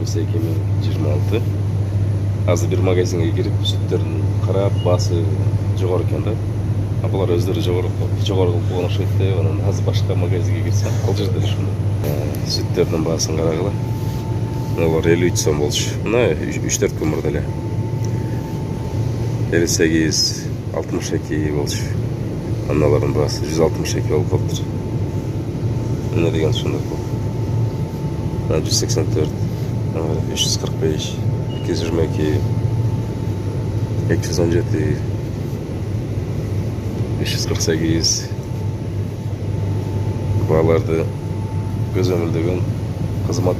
22.026. Азыр бир магазинге кирип, сүттерин карап, баасы жогору экен да. Булар өздөрү жогору болгон окшойт деп, анан азыр башка магазинге кирсем, ал жерде эле ушундай. Сүттердин баасын карагыла. Булар 53 сом болчу. Мына 3-4 күн мурда эле. 58, 62 болчу. Аналардын баасы 162 болуп калыптыр. Эмне деген ушундай болду. 184, 545, 222, 217, 548. Бааларды көзөмөлдөгөн кызмат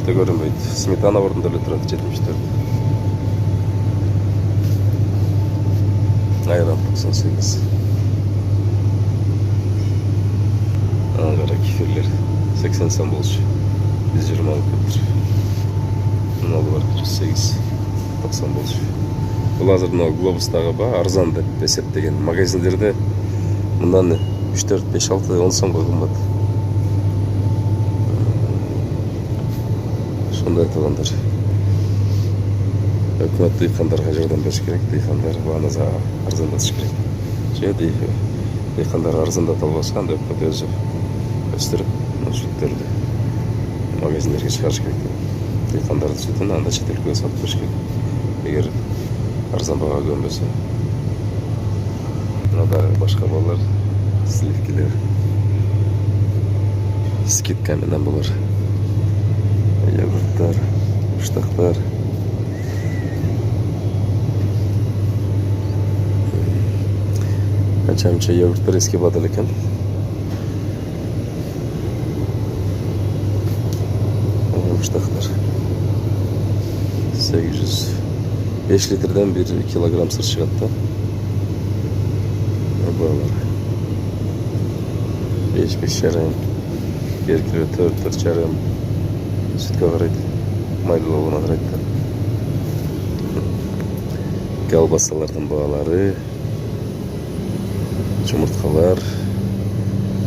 да көрүнбөйт. Сметана ордунда эле турат 74. Айран 98. Аңгара кефирлер 80 сом болчу. 120 алып кетти. Мына бар 108, 90 болчу. Бул азыр мына глобустагы баа арзан деп эсептеген. Магазиндерде мындан 3, 4, 5, 6, 10 сомго кымбат. Ошондой айткандар. Өкмөт дыйкандарга жардам бериш керек, дыйкандар бааны арзандатыш керек. Же дыйкандар арзандата албаса, анда өкмөт өзү өстүрүп, сүттерди магазиндерге чыгарыш керек. Дыйкандардын сүтүн анда чет элге сатып бериш керек. Эгер арзан бага көнбөсө. Мына дагы башка балдар, сливкилер. Скидка менен булар. Йогурттар, уштактар. Канча йогурттар эски бадыл экен. Уштактар 800, 5 литрден 1 килограмм сыр чыгат да. Баалар 5 жарым, 1 кило 4 жарым. Сүткө карайт, майлуулугуна карайт да. Колбасалардын баалары, чумурткалар.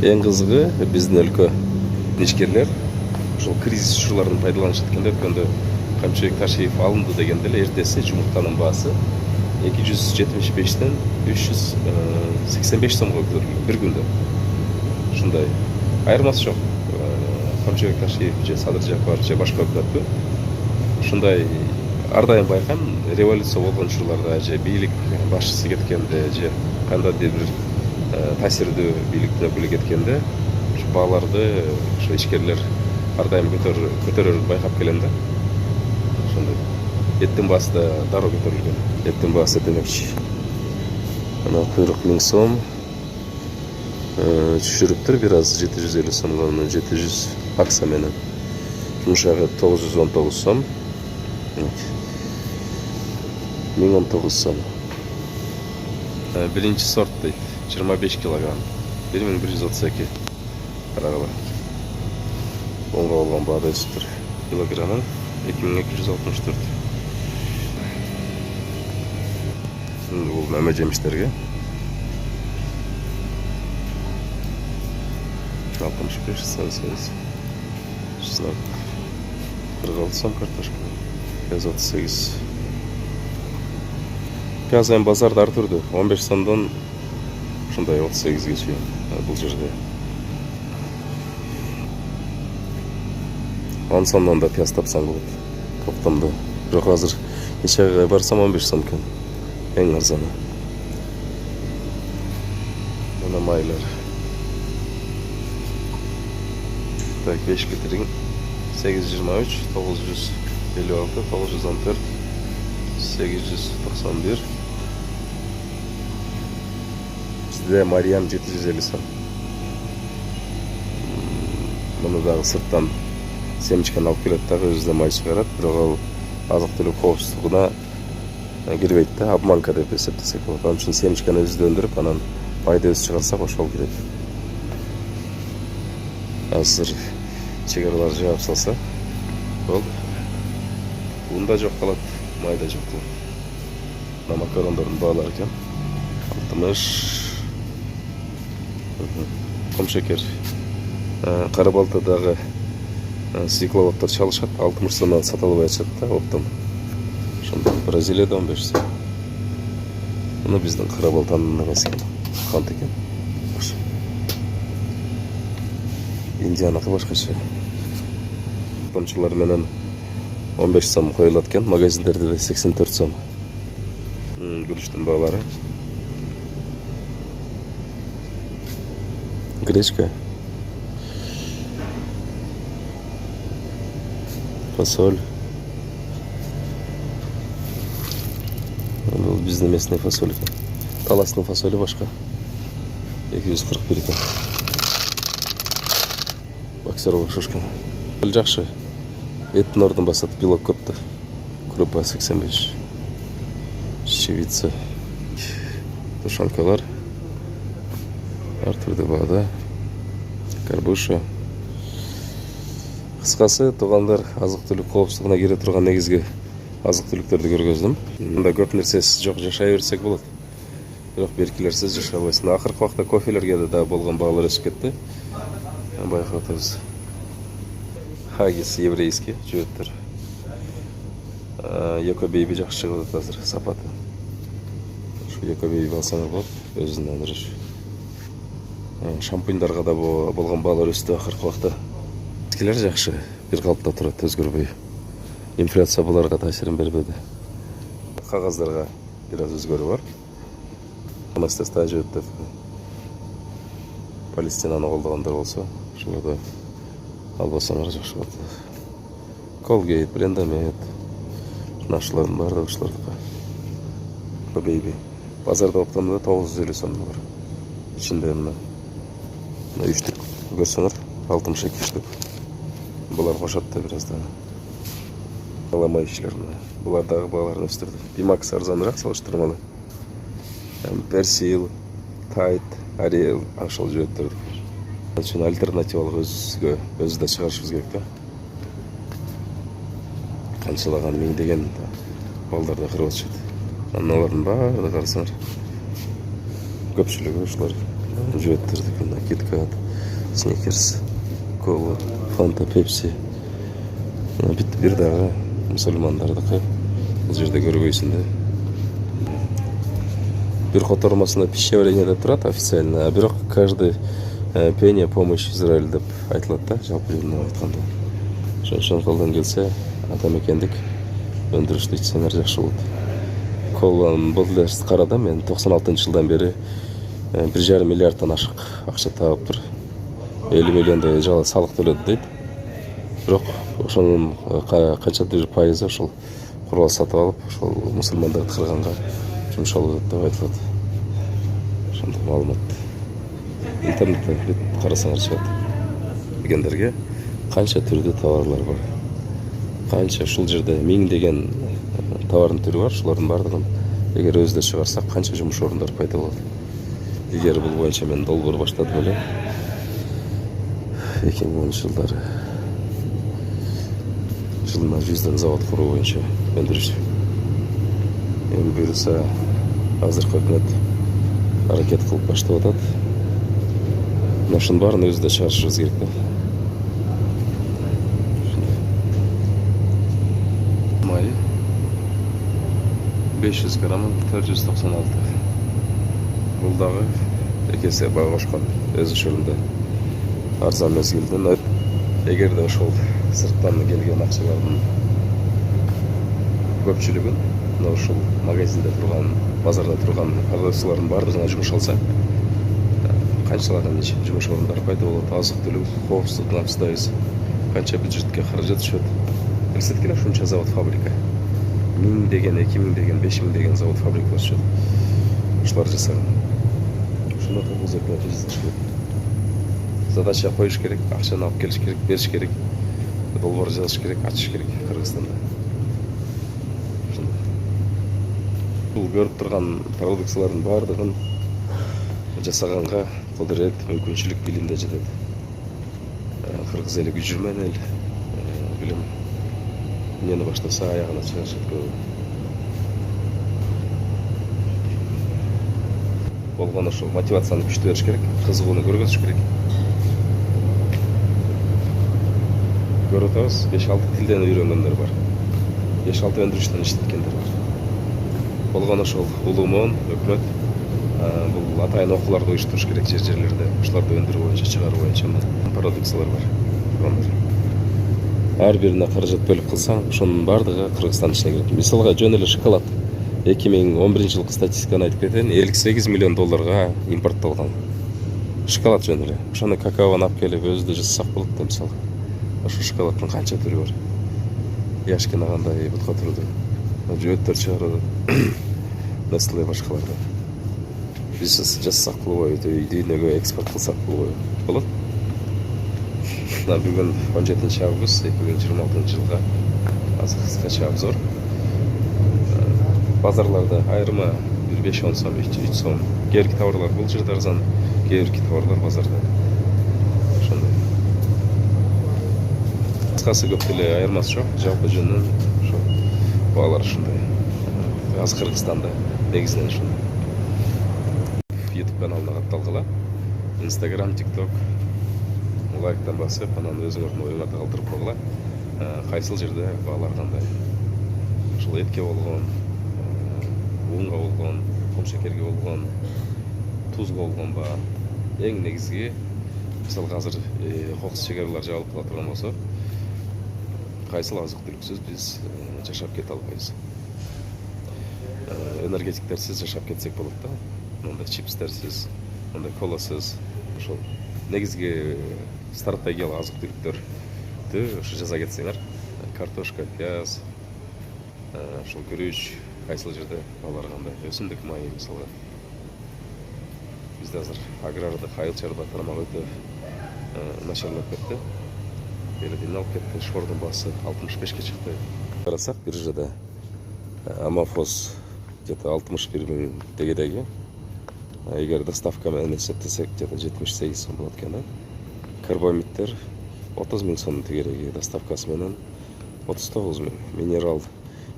Эң кызыгы биздин өлкө ишкерлер ушул кризис учурларын пайдаланышат экен да. Өткөндө Камчыбек Ташиев алынды дегенде эле эртеси жумуртанын баасы 275тен 385 сомго көтөрүлгөн бир күндө. Ушундай айырмасы жок. Камчыбек Ташиев же Садыр Жапаров же башка өкмөтпү. Ушундай ар дайым байкайм, революция болгон учурларда же бийлик башчысы кеткенде же кандайдыр бир таасирдүү бийликтин өкүлү кеткенде ушу бааларды ошо ишкерлер ар дайым көтөрөрүн байкап келем да. Ошондой. Эттин баасы да дароо көтөрүлгөн. Эттин баасы демекчи. Ана куйрук 1000 сом. Түшүрүптүр бир аз 750 сомго, 700 акса менен. Жумшак 919 сом. 1019 сом. Биринчи сорт дейт. 25 килограмм. 1132. Карагыла. Онго болгон баада өсүптүр. Килограммы 2264. Бул мөмө жемиштерге 65, 88, 46 сом картошка. 38. Пияз эми базарда ар түрдүү. 15 сомдон ушундай 38ге чейин бул жерде. 10 сомдон да пияз тапсаң болот. Топтомдо. Бирок азыр кечеге барсам 15 сом экен. Эң арзаны. Мына майлар. Так, 5 литрин 823, 956, 914, 891. Bizde Mariam 750 сом. Муну дагы сырттан семечканы алып келет дагы өзү да май чыгарат, бирок ал азык-түлүк коопсуздугуна кирбейт да, обманка деп эсептесек болот. Ал үчүн семечканы өзү өндүрүп, анан пайда өзү чыгарсак ошол кирет. Азыр чегаралар жаап салса болду. Un da жок калат, май да жок калат. Мына макарондордун баалары экен. 60. Ком шекер. Кара балтадагы стекловодтар чалышат, 60 сомнан сатылып атышат да оптом. Ошондо Бразилияда 15 сом. Муну биздин кара балтанын эмес экен, кант экен. Индияныкы башкача. Томчулар менен 15 сом коюлат экен, магазиндерде де 84 сом. Гүлүштүн баалары. Гречка. Фасоль. Бул биздин местный фасоль экен. Таластын фасолю башка. 241 экен. Боксерга окшош экен. Бул жакшы. Эттин ордун басат, белок көп да. Крупа 85. Чечевица. Тушанкалар. Ар түрдүү баада. Карбуша. Кыскасы, туугандар, азык-түлүк коопсуздугуна кире турган негизги азык-түлүктөрдү көргөздүм. Мында көп нерсеси жок, жашай берсек болот. Бирок беркилерсиз жашай албайсың. Акыркы убакта кофелерге да болгон баалар өсүп кетти. Байкап атабыз. Хагис еврейский жөөттөр. Йоко бейби жакшы чыгып атат азыр сапаты. Ушу Йоко бейби алсаңар болот, өзүнөн дұрыш. Шампуньдарга да болгон баалар өстү акыркы убакта. Эскилер жакшы, бир калыпта турат, өзгөрбөй. Инфляция буларга таасирин бербеди. Кагаздарга бир аз өзгөрүү бар. Анастасия жөөттөр. Палестинаны колдогондор болсо, ошого да албасаңар жакшы болот. Colgate, Blendamед. Нашылардың барды ұшылардыға. Бейби. Базарда оптамда 950 сомны бар. Içinde мына үштік көрсеңір 62 штук. Бұлар қошатты біразда. Қаламай ішілер мына. Бұлардағы бағаларын өстірді. Бимакс арзанырақ салыштырмалы. Персил, Тайт, Ариэл ашыл жөөттірдік. Үшін альтернативалық өзі да шығаршымыз керек та. Қаншалаған мен деген балдарда қырып атышады. Аналардың барды қарасаңыр. Көпшілігі ұшылар жөөттірдік. Киткат, Сникерс, Кола, Фанта, Пепси. Bir дағы мұсылмандардықы бұл жерде көргейсінде. Bir котормасында пищеварениеде тұрады официально, а бирок каждый пение помощь Израиль деп айтылады да, жалпы жерінен айтқанда. Шон қолдан келсе, атамекендік өндірішті ичсеңер жақшы болды. Коллан бұл қарада мен 96 жылдан бері 1,5 миллиардтан ашық ақша тауып тұр. 50 миллиондай жала салық төледі дейді. Бирок ошонун канчадыр пайызы ошол курал сатып алып, ошол мусулмандарды кырганга жумшалып деп айтылат. Ошондой маалымат. Интернетте карасаңар чыгат. Дегендерге канча түрдүү товарлар бар. Канча ушул жерде 1000 деген товардын түрү бар. Шулардын бардыгын эгер өзүдө чыгарсак канча жумуш орундары пайда болот. Эгер бул боюнча мен долбоор баштадым эле 2010 жылдары. Жылына 100 завод куруу боюнча өндүрүш. Эми буюрса азыркы өкмөт аракет кылып баштап атат. Ошонун баарын өзүдө чыгарышыбыз керек да. Май 500 грамм 496. Бул дагы экесе бага кошкон өз учурунда арзан мезгилден эгерде ошол сырттан келген акчалардын көпчүлүгүн мына ушул магазинде турган, базарда турган продавцылардын бардыгына жумшалса, канчалаган жумуш орундары пайда болот, азык-түлүк, коопсуздук абстайбыз, канча бюджетке каражат түшөт. Элестеткиле ушунча завод, фабрика. 1000 деген, 2000 деген, 5000 деген завод, фабрика түшөт. Ушулар жасаган. Ушуну кылгыз өкмөт жасаш керек. Задача коюш керек, акчаны алып келиш керек, бериш керек. Долбоор жазыш керек, ачыш керек Кыргызстанда. Бул көрүп турган продукциялардын бардыгын жасаганга кудурет, мүмкүнчүлүк, билимде жетет. Кыргыз эли күчүрмөн эл, билим эмнени баштаса аягына чыгышат көп. Болгон ошол мотивацияны күчтүү бериш керек, кызыгууну көргөзүш керек. көріп отырсыз, 5-6 тілден үйренгендер бар. 5-6 өндіріштен іштеткендер бар. Болған ошол улуумон өкмөт бул атайын окууларды уюштуруш керек жерлерде. Ошоларды өндүрүү боюнча, чыгаруу боюнча продукциялар бар. Ар бирине каражат бөлүп кылсаң, ошонун баардыгы Кыргызстан ичине кирет. Мисалга жөн эле шоколад 2011-жылкы статистиканы айтып кетейин, 58 миллион долларга импорттолгон. Шоколад жөн эле. Ошону какаону алып келип өзүдө жасасак болот да, мисалы. Ошо шоколаддын канча түрү бар. Яшкина кандай бутка турду. Жөөттөр чыгарат. Nestle башкаларда. Биз жасасак болбойбу, дүйнөгө экспорт кылсак болот. Бүгүн 17-август 2026-жылга азыр кыскача обзор. Базарларда айырма 5-10 сом, 3 сом. Кээ бирки товарлар бул жерде арзан, кээ бирки товарлар базарда. Ошондой. Кыскасы көп деле айырмасы жок, жалпы жөнүнөн ошо баалар ушундай. Азыр Кыргызстанда негизинен ушундай. YouTube каналына катталгыла. Instagram, TikTok лайктан басып, анан өзүңөрдүн оюңарды калтырып койгула. Кайсыл жерде баалар кандай? Ушул этке болгон, унга болгон, ком шекерге болгон, тузга болгон баа. Эң негизги, мисалга азыр кокус чыгаруулар жабылып кала турган болсо, кайсыл азык-түлүксүз биз жашап кете албайбыз. Энергетиктерсиз жашап кетсек болот да. Мындай чипстерсиз, мындай коласыз, ошол негизги стратегиялык азык-түлүктөрдү ошо жаза кетсеңер, картошка, пияз, ошол күрүч, кайсыл жерде алар кандай, өсүмдүк майы мисалга. Бизде азыр агрардык айыл чарба тармагы өтө начарлап кетти. Беледен алып кетти, шордун баасы 65-ке чыкты. Карасак, биржада Амафос где-то 61 000 тегедеги. Эгер доставка менен эсептесек, где-то 78 сом болот экен да. Карбамидтер 30 000 сом тегереги, доставкасы менен 39 000. Минерал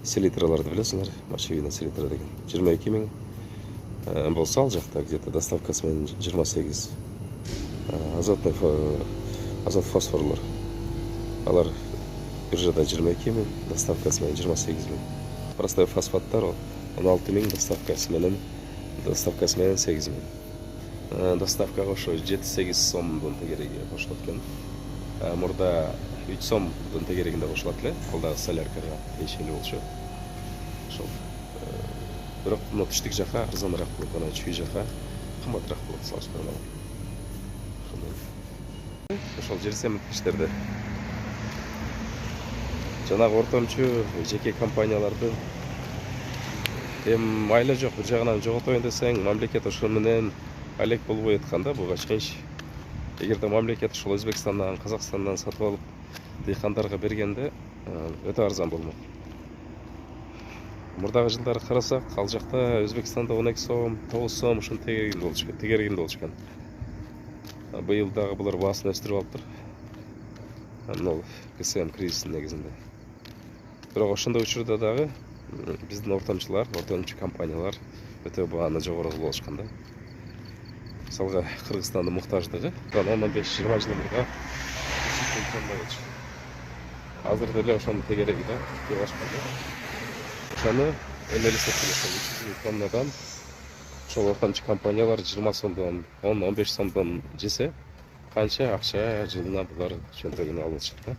селитраларды билесиңер, мочевина селитра деген 22 000. Болсо ал жакта где-то доставкасы менен 28. Азот фосфорлор. Алар биржада 22 000, доставкасы менен 28 000. Простой фосфаттар 16 000, доставкасы менен 8 000. Доставкага ошо 7-8 сомдон тегереги кошулат экен. Мурда 3 сомдон тегерегинде кошулат эле, ал дагы соляркага тиешелүү болчу. Ошол. Бирок мына түштүк жака арзаныраак болот, анан чүй жака кымбатыраак болот салыштырмалуу. Ошондой. Ошол жер семирткичтерде жанагы ортомчу жеке компанияларды майла жок, бир жагынан жоготоюн десең, мамлекет ошол менен алек болбой атканда буга чейинчи. Эгерде мамлекет ошол Өзбекстандан, Казакстандан сатып алып дыйкандарга бергенде өтө арзан болмок. Мурдагы жылдары карасак, ал жакта Өзбекстанда 12 сом, 9 сом ушун тегерегинде болчу экен. Быйыл дагы булар баасын өстүрүп алыптыр. Мына КСМ кризисинин негизинде. Бирок ошондой учурда дагы биздин ортомчу компаниялар өтө бааны жогору кылып алышкан да. Мисалга Кыргызстандын муктаждыгы 15-20 жыл мурда азыр деле ошонун тегереги да ашкан да. Ошону элестетип ошол 300 тоннадан ошол ортомчу компаниялар 20 сомдон, 10-15 сомдон жесе, канча акча жылына булар чөнтөгүнө алып алышат да.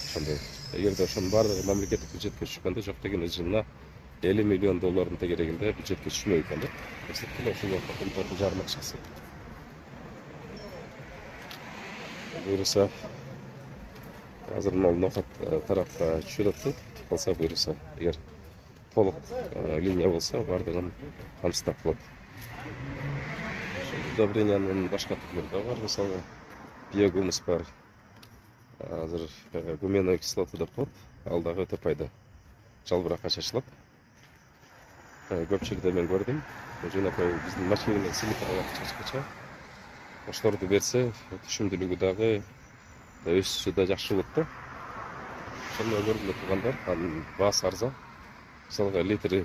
Ошондой. Эгерде ошонун баардыгы мамлекеттик бюджетке түшкөндө жок дегенде жылына 50 миллион доллардын тегерегинде бюджетке түшмөй экен да. Эсептеле ошол компаниялардын жарым акчасы. Буюрса азыр мына нокат тарапка түшүрөт, калса буюрса, эгер толук линия болсо, баардыгын камсыздап болот. Удобрениянын башка түрлөрү да бар, мисалга биогумус бар. Азыр гуменный кислота деп коет, ал дагы өтө пайда. Жалбыракка чачылат. Көп жерде мен көрдүм. Жөнөкөй биздин мочевина селитрага чачкыча. Ошолорду берсе, түшүмдүүлүгү дагы өсүшү да жакшы болот да. Ошону көргүлө тургандар, анын баасы арзан. Мисалга литри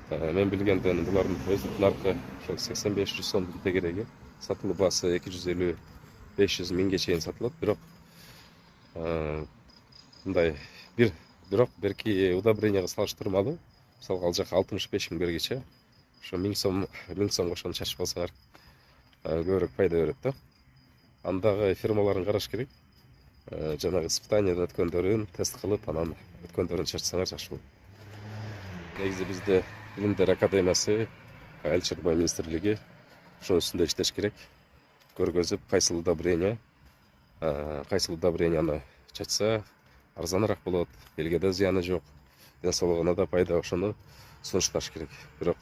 мен билгенден булардын өздүк наркы 85-100 сомдун тегереги, сатылуу баасы 250-500 миңге чейин сатылат. Бирок мындай бирок берки удобренияга салыштырмалуу. Мисалга ал жака 65 000 бергиче. Ошо 1000 сом кошону чачып алсаңар көбүрөөк пайда берет да. Андагы фирмаларын караш керек. Жанагы испытаниядан өткөндөрүн тест кылып, анан өткөндөрүн чачсаңар жакшы болот. Негизи бизде Билимдер Академиясы, Айыл чарба министрлиги ошонун үстүндө иштеш керек. Көргөзүп, кайсыл удобренияны чачса арзаныраак болот, элге да зыяны жок, ден соолугуна да пайда, ошону сунушташ керек. Бирок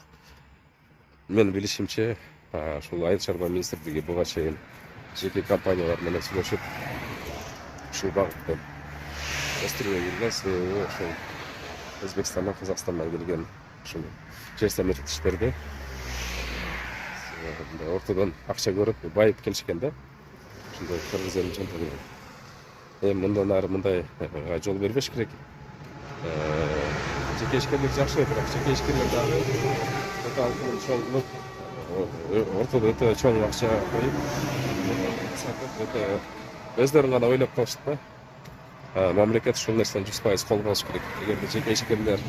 менин билишимче, ушул Айыл чарба министрлиги буга чейин жеке компаниялар менен сүйлөшүп, ушул багытта өстүрүүгө кирген, себеби ошол Өзбекстандан, Казакстандан келген ушул жер семирткичтерди ортодон акча көрүп байып келишкен да. Ошондой кыргыз элин мындан ары мындай жол бербеш керек. Жеке ишкерлер жакшы, бирок жеке ишкерлер дагы ортодо өтө чоң акча коюп, өздөрүн гана ойлоп калышты да. Мамлекет ушул нерсени 100% колго алыш керек. Эгерде жеке ишкерлер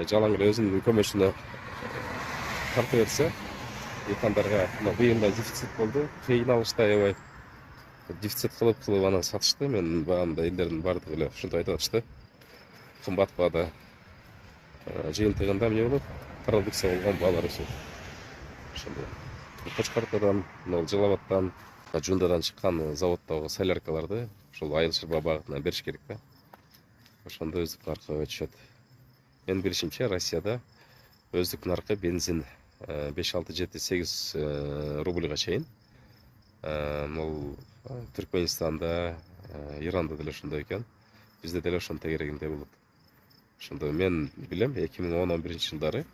жалаң эле өзүнүн көмөчүнө тарта берсе, дыйкандарга быйыл дефицит болду. Кыйналышты аябай. Дефицит кылып анан сатышты. Мен баамда элдердин баардыгы эле ушундай айтып атышты. Кымбат баада жыйынтыгында эмне болот? Продукция болгон баалар өсөт. Ошондой. Кочкартадан, Жалал Абадтан, Жундадан чыккан заводдогу соляркаларды ушул айыл чарба багытына бериш керек да. Ошондо өздүк наркы өтүшөт. Менин билишимче, Россияда өздүк наркы бензин 5, 6, 7, 8 рубльга чейин. Бул Түркменистанда, Иранда деле ошондой экен. Бизде деле ошонтой керегинде болот. Ошондо мен билем 2010-11 жылдары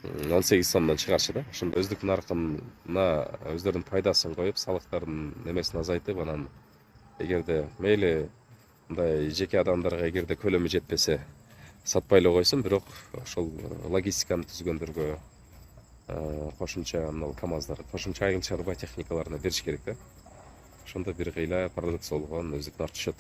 18 сомдон чыгарчы да. Ошондо өздүк наркына өздөрүнүн пайдасын коюп, салыктардын немесин азайтып, анан эгерде мейли мындай жеке адамдарга эгерде көлөмү жетпесе сатпай эле койсун, бирок ошол логистиканы түзгөндөргө кошумча КАМАЗдар, кошумча айыл чарба техникаларына бериш керек да. Ошондо бир кыйла продукция болгон өздүк нарк түшөт.